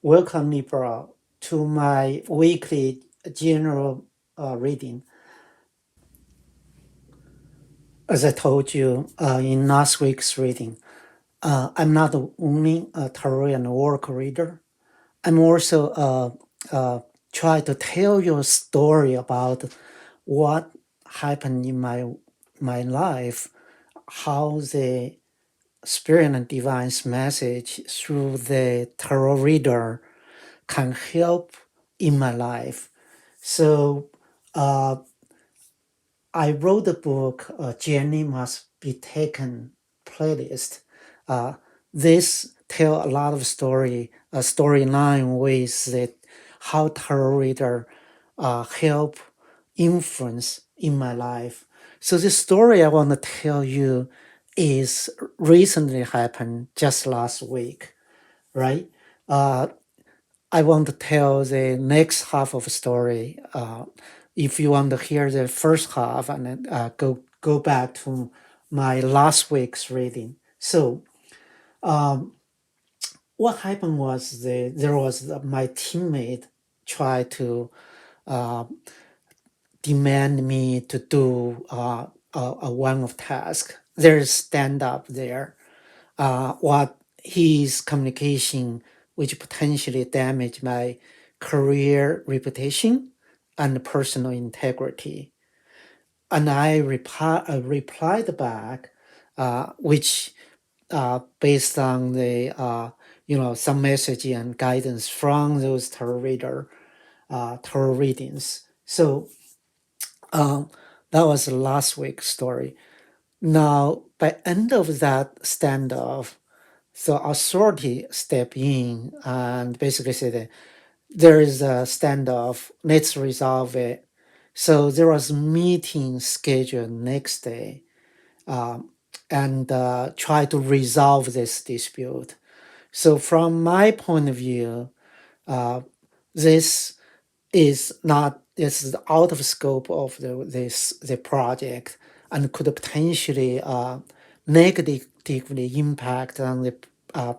Welcome, Libra, to my weekly general reading. As I told you in last week's reading, I'm not only a tarot and oracle reader. I'm also try to tell you a story about what happened in my life, how the spirit and divine's message through the tarot reader can help in my life. So I wrote the book, Journey Must Be Taken playlist. Uh, this tell a lot of storyline ways that how tarot reader help influence in my life. So the story I want to tell you is recently happened just last week, right? Uh, I want to tell the next half of the story. If you want to hear the first half, and then go back to my last week's reading. So, what happened was my teammate tried to uh, demand me to do a one of task. There's stand up there. What his communication, which potentially damage my career reputation and personal integrity. And I replied back, which based on the some message and guidance from those tarot readings. So that was last week's story. Now, by end of that standoff, so authority step in and basically say that there is a standoff, let's resolve it. So there was meeting scheduled next day, and try to resolve this dispute. So from my point of view, this is not this is out of scope of the project and could potentially negatively impact on the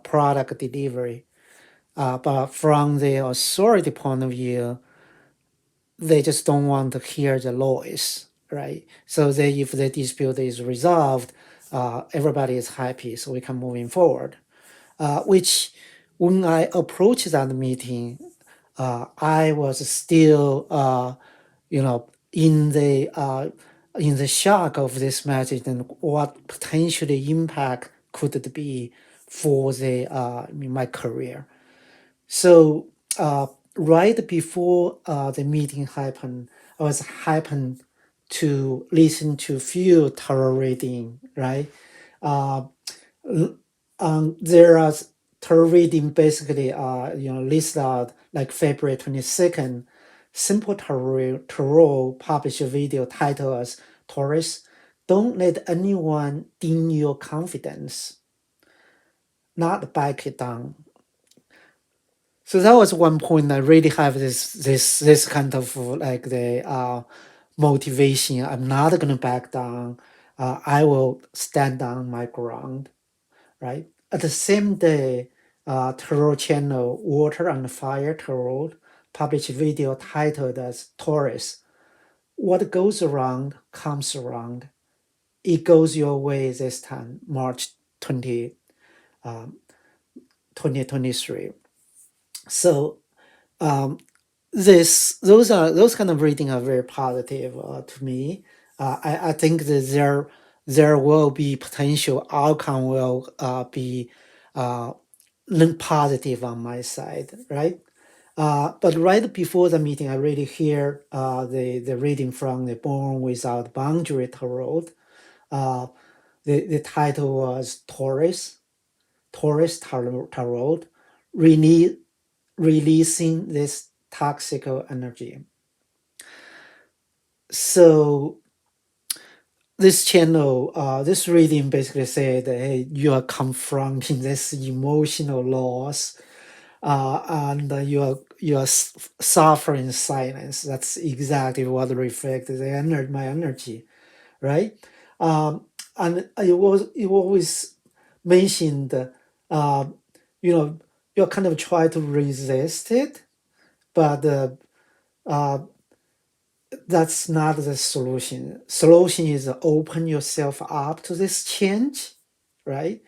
product delivery. But from the authority point of view, they just don't want to hear the noise, right? So if the dispute is resolved, everybody is happy, so we can moving forward. Which when I approached that meeting, I was still, in the shock of this message and what potentially impact could it be for my career. So right before the meeting happened, I was happened to listen to few tarot reading, right? Uh, there are tarot reading basically list out like February 22nd, Simple Tarot published a video titled as Taurus, don't let anyone dim your confidence, not back it down. So that was one point I really have this kind of like the motivation. I'm not gonna back down. I will stand on my ground, right? At the same day, Tarot channel Water and Fire Tarot published a video titled as Taurus. What goes around comes around. It goes your way this time, March 2023. So those kind of reading are very positive to me. I think that there will be potential outcome will be positive on my side, right? But right before the meeting, I really hear the reading from the Born Without Boundary Tarot. The title was Taurus Tarot, releasing this toxic energy. So this channel, this reading basically said, hey, you are confronting this emotional loss, and you are suffering silence. That's exactly what reflected my energy, right? And it always mentioned, you know, you kind of try to resist it, but uh, that's not the solution. Solution is open yourself up to this change, right?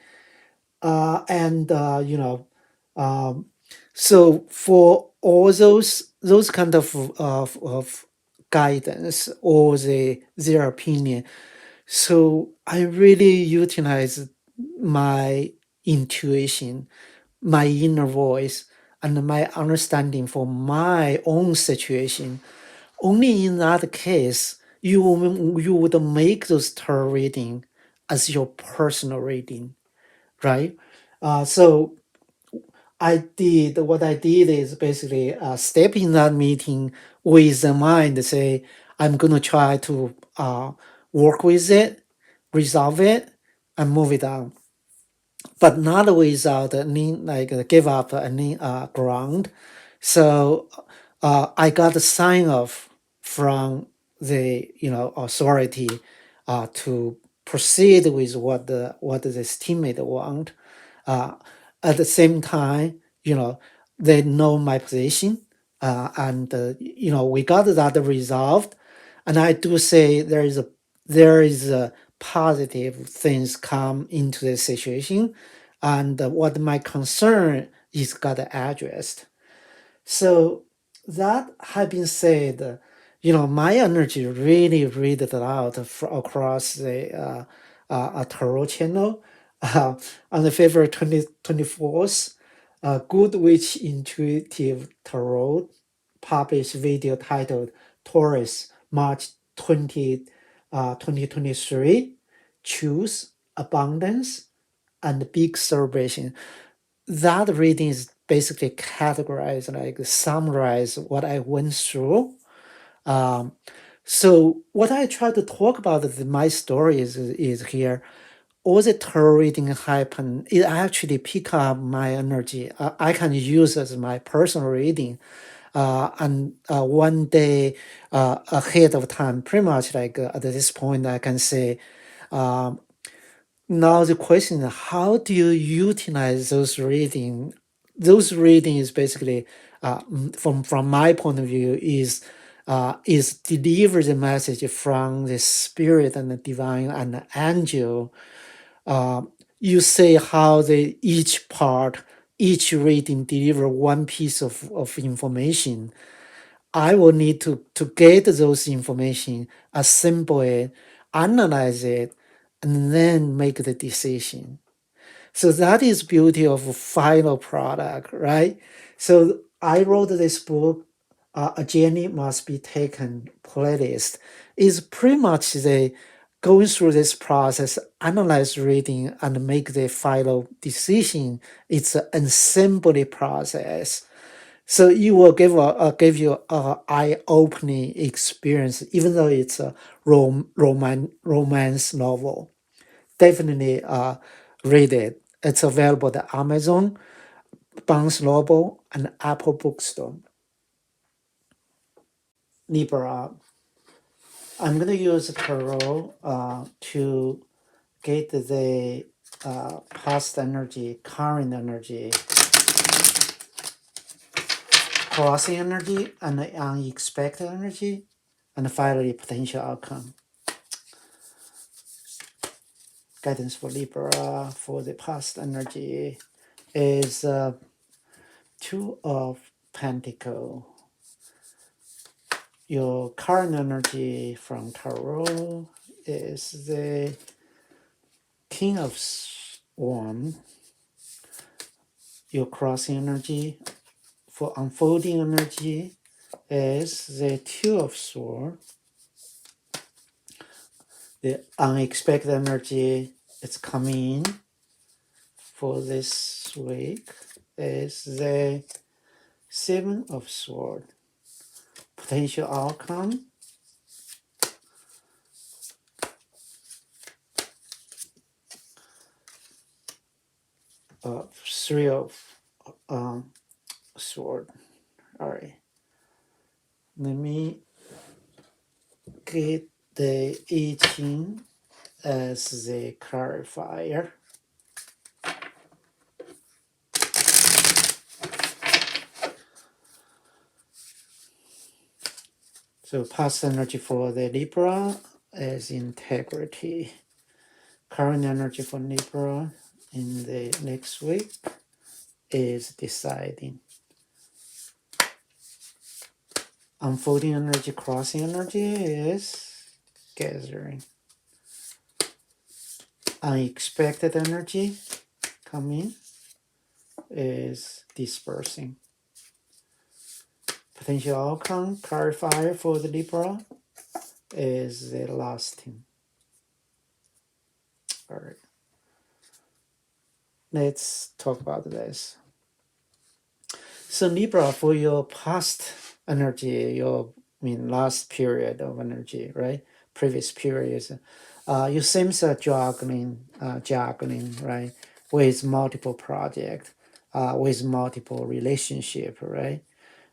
And um, so for all those kind of guidance or their opinion, so I really utilize my intuition, my inner voice, and my understanding for my own situation. Only in that case, you would make those tarot reading as your personal reading, right? So what I did is basically step in that meeting with the mind, say, I'm going to try to work with it, resolve it, and move it on, but not without any like give up any ground. So I got a sign off from the authority to proceed with what this teammate want. Uh, at the same time, they know my position, and we got that resolved. And I do say there is a positive things come into the situation, and what my concern is got addressed. So that had been said, my energy really read it out across the tarot channel on the February 24th. Good Witch Intuitive Tarot published video titled Taurus, March 2023, Choose Abundance and Big Celebration. That reading is basically categorized, like summarize what I went through. Um, so what I try to talk about my story is here. All the tarot reading happen, it actually pick up my energy. I can use as my personal reading. And one day ahead of time, pretty much like at this point, I can say, um, now the question is, how do you utilize those reading? Those reading is basically, from my point of view, is deliver the message from the spirit and the divine and the angel. Uh, you say how each part, each reading deliver one piece of information. I will need to get those information, assemble it, analyze it, and then make the decision. So that is beauty of final product, right? So I wrote this book, A Journey Must Be Taken playlist. Is pretty much the going through this process, analyze reading, and make the final decision. It's an assembly process. So you will give you a eye-opening experience, even though it's a romance novel. Definitely read it. It's available at Amazon, Barnes Noble, and Apple Bookstore. Libra. I'm going to use tarot to get the past energy, current energy, crossing energy, and unexpected energy, and finally potential outcome. Guidance for Libra for the past energy is Two of Pentacle. Your current energy from Tarot is the King of Swan. Your crossing energy for unfolding energy is the Two of Swords. The unexpected energy it's coming for this week is the Seven of Swords. Potential outcome of Three of Swords. All right. Let me get the 18 as the clarifier. So past energy for the Libra is integrity. Current energy for Libra in the next week is deciding. Unfolding energy, crossing energy is gathering. Unexpected energy coming is dispersing. Potential outcome clarifier for the Libra is the lasting. All right. Let's talk about this. So Libra, for your past energy, your last period of energy, right? Previous periods, you seems juggling, right? With multiple project, with multiple relationship, right?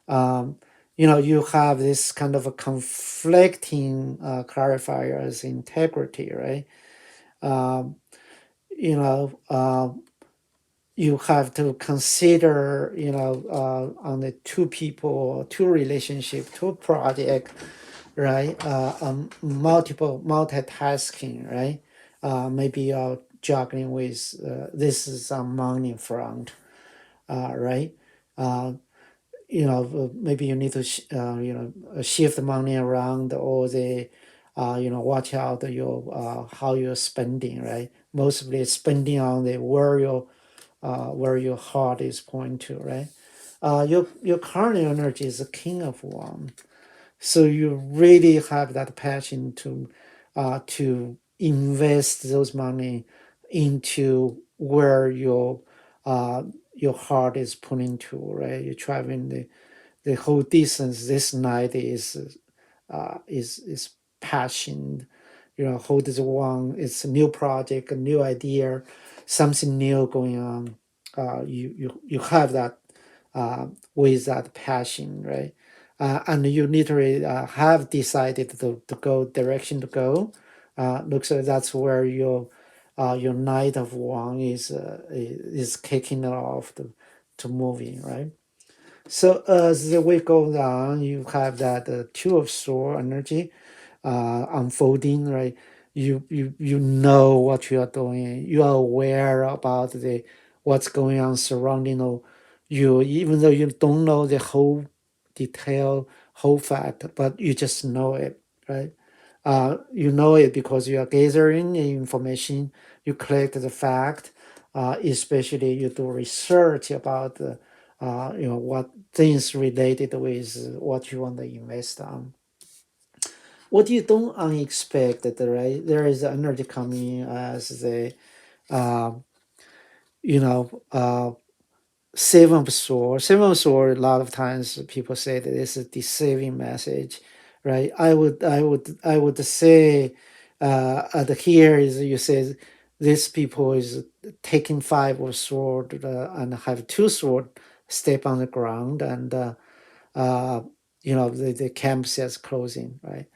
Um, you have this kind of a conflicting clarifiers integrity, right? Um, you know, you have to consider, on the two people, two relationship, two project, right? Multiple multitasking, right? Maybe you're juggling with this is some money front, right? Uh, maybe you need to shift the money around, or the watch out your how you're spending, right? Mostly spending on the where your heart is pointing to, right? Your current energy is the king of one, so you really have that passion to invest those money into where your heart is pointing to, right? You're traveling the whole distance. This night is passion, hold this one. It's a new project, a new idea, something new going on. You have that with that passion, right? And you literally have decided to go direction to go. Looks like that's where your Knight of One is kicking it off to moving, right? So as the week goes on, you have that Two of Sword energy unfolding, right? You know what you are doing. You are aware about the what's going on surrounding you, even though you don't know the whole detail, whole fact, but you just know it, right? You know it because you are gathering the information, you collect the fact, especially you do research about what things related with what you want to invest on. What you don't unexpected, right? There is energy coming as the uh, you know uh, Seven of Sword. Seven of Sword. A lot of times people say that it's a deceiving message, right? I would say at here is you say this people is taking Five of Sword and have two sword step on the ground, and uh, the camp says closing, right?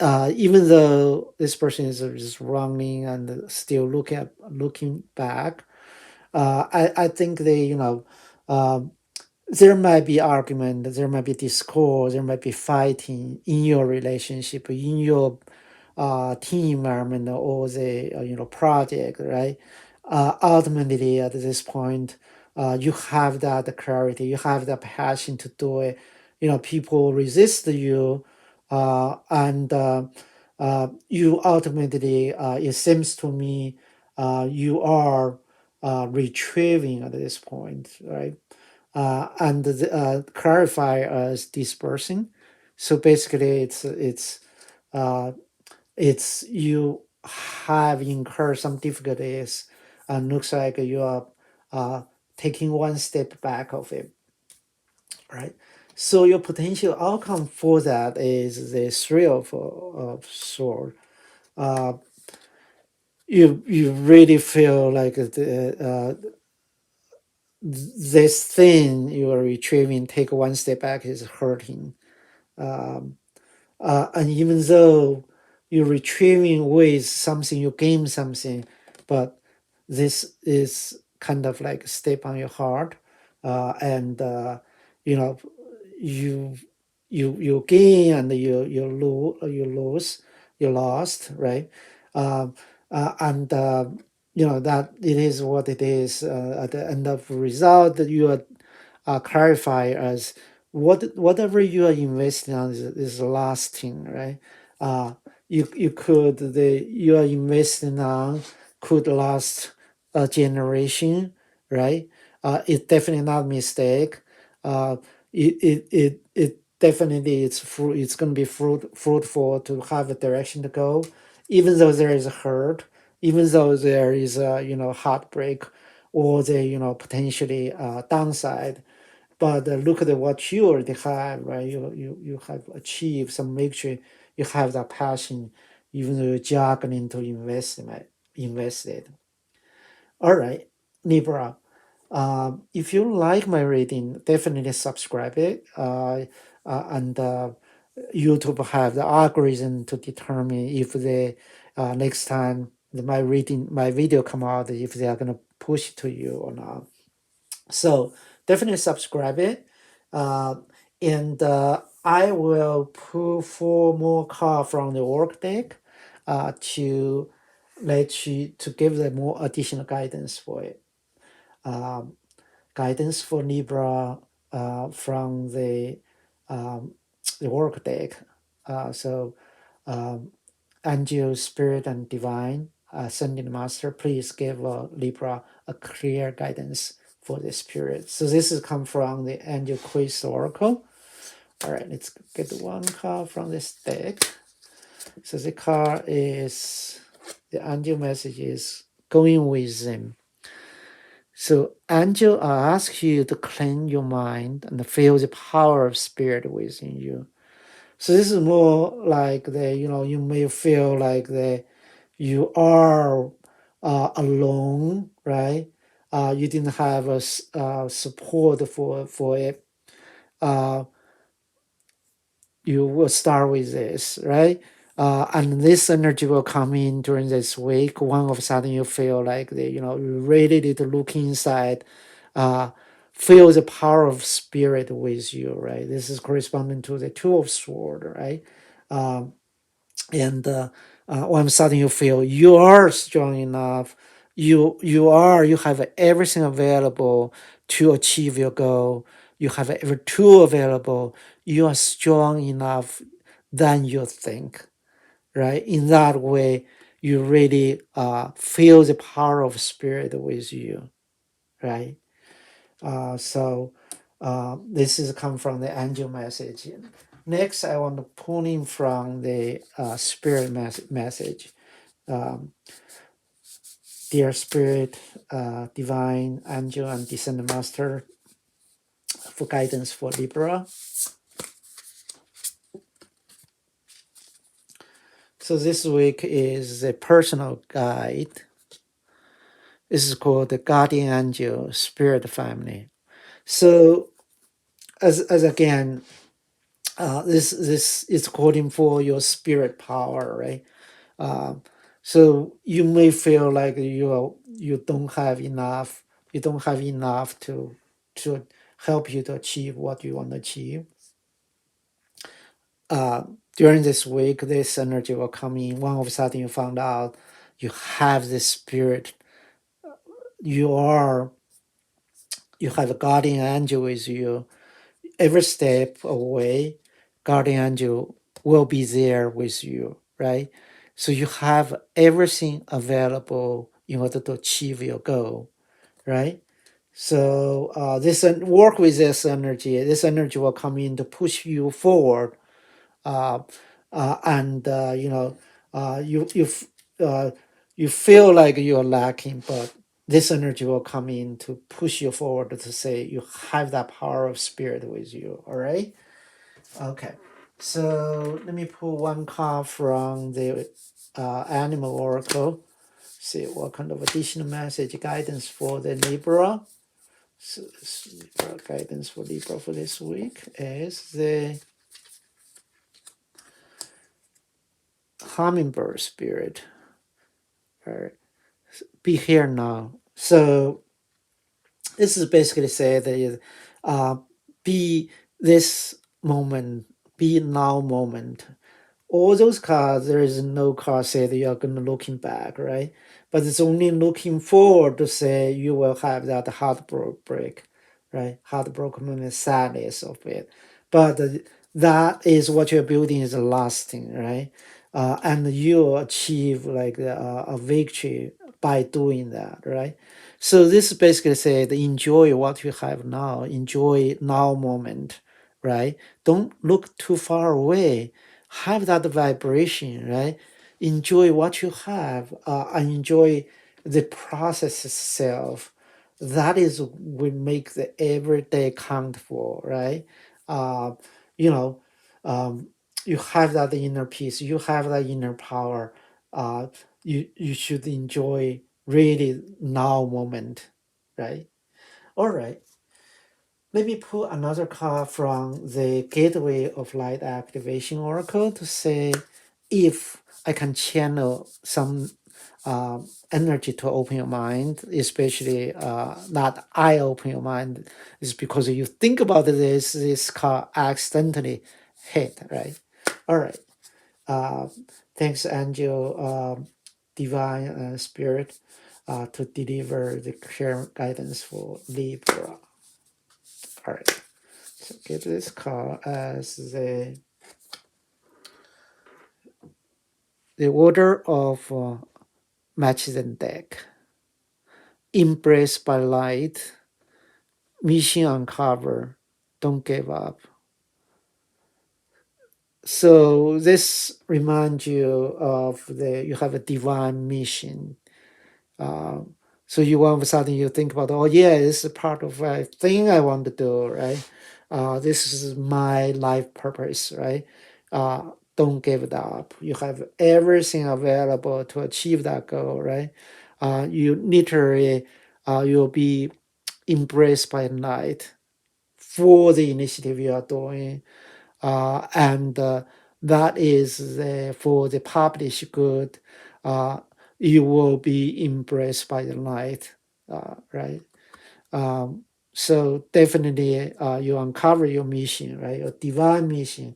Even though this person is just running and still looking back, I think they, um, there might be argument, there might be discord, there might be fighting in your relationship, in your team environment, or the project, right? Ultimately, at this point, you have that clarity, you have the passion to do it. People resist you, and you ultimately, it seems to me, you are retrieving at this point, right? And clarify as dispersing. So basically, uh, it's you have incurred some difficulties, and looks like you are uh, taking one step back of it, right? So your potential outcome for that is the Three of Sword. Uh, you really feel like this thing you are retrieving, take one step back, is hurting. Um, and even though you're retrieving with something, you gain something, but this is kind of like a step on your heart, and you know you you gain and you lose, you lost, right? Um, and that it is what it is. At the end of the result, that you are clarify as whatever you are investing on is lasting, right? You are investing on could last a generation, right? It's definitely not a mistake. Uh, it definitely it's going to be fruitful to have a direction to go, even though there is a hurt, even though there is a heartbreak, or the potentially downside. But look at what you already have, right? You have achieved some victory. You have that passion, even though you're juggling to invest it. All right, Libra. If you like my reading, definitely subscribe it. And YouTube have the algorithm to determine if they next time my video come out, if they are gonna push it to you or not. So definitely subscribe it. Uh, and I will pull four more cards from the work deck to let you to give them more additional guidance for it. Um, Guidance for Libra from the work deck. So um, Angel, Spirit, and Divine, Ascending Master, please give Libra a clear guidance for this period. So this is come from the Angel Quiz Oracle. All right, let's get one card from this deck. So the card is, the angel message is going with them. So angel asks you to clean your mind and feel the power of spirit within you. So this is more like you may feel like you are alone, right? You didn't have a support for it. Uh, you will start with this, right? And this energy will come in during this week. One of a sudden, you feel like you really need to look inside, uh, feel the power of spirit with you, right? This is corresponding to the Two of Swords, right? Um, and all of a sudden you feel you are strong enough, you have everything available to achieve your goal, you have every tool available, you are strong enough than you think, right? In that way you really feel the power of spirit with you, right? This is come from the angel message. Next, I want to pull in from the spirit message. Um, Dear Spirit, Divine Angel, and Descendant Master, for guidance for Libra. So this week is a personal guide. This is called the Guardian Angel Spirit Family. So as again, this is calling for your spirit power, right? Um, so you may feel like you don't have enough. You don't have enough to help you to achieve what you want to achieve. During this week, this energy will come in. One of a sudden, you found out you have this spirit. You are you have a guardian angel with you. Every step away, guardian angel will be there with you, right? So you have everything available in order to achieve your goal, right? So this work with this energy. This energy will come in to push you forward, uh, and uh, you feel like you're lacking, but this energy will come in to push you forward to say you have that power of spirit with you. All right. Okay. So let me pull one card from the animal oracle. See what kind of additional message guidance for the Libra. So Libra guidance for Libra for this week is the hummingbird spirit. All right. Be here now. So this is basically say that be this moment be now moment. All those cards, there is no card say that you are going to looking back, right? But it's only looking forward to say you will have that heartbreak, right? Heartbroken means sadness of it. But that is what you're building is lasting, right? And you achieve like a victory by doing that, right? So this basically said enjoy what you have now, enjoy now moment, right? Don't look too far away, have that vibration, right? Enjoy what you have, and enjoy the process itself. That is will make the everyday count for, right? Uh, you know, um, you have that inner peace, you have that inner power. You should enjoy really now moment, right? All right. Let me pull another card from the Gateway of Light Activation Oracle to say if I can channel some energy to open your mind, especially not I open your mind, is because you think about this card accidentally hit, right? All right. Uh, Thanks, Angel, Divine Spirit, to deliver the clear guidance for Libra. All right. So give this card as the order of matches and deck. Embraced by light, mission uncover, don't give up. So this reminds you of you have a divine mission. Um, so you all of a sudden you think about, oh yeah, this is part of a thing I want to do, right? This is my life purpose, right? Don't give it up. You have everything available to achieve that goal, right? You literally, you'll be embraced by night for the initiative you are doing, and that is for the published good. Uh, you will be embraced by the light, right? So definitely, you uncover your mission, right? Your divine mission,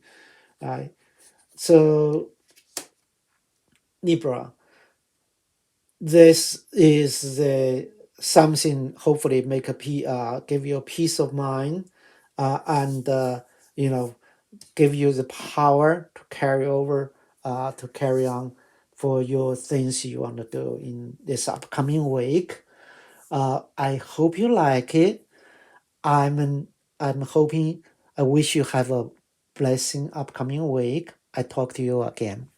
right? So Libra, this is the something hopefully make give you a peace of mind, and you know give you the power to carry over, to carry on for your things you want to do in this upcoming week. I hope you like it. I'm hoping. I wish you have a blessing upcoming week. I talk to you again.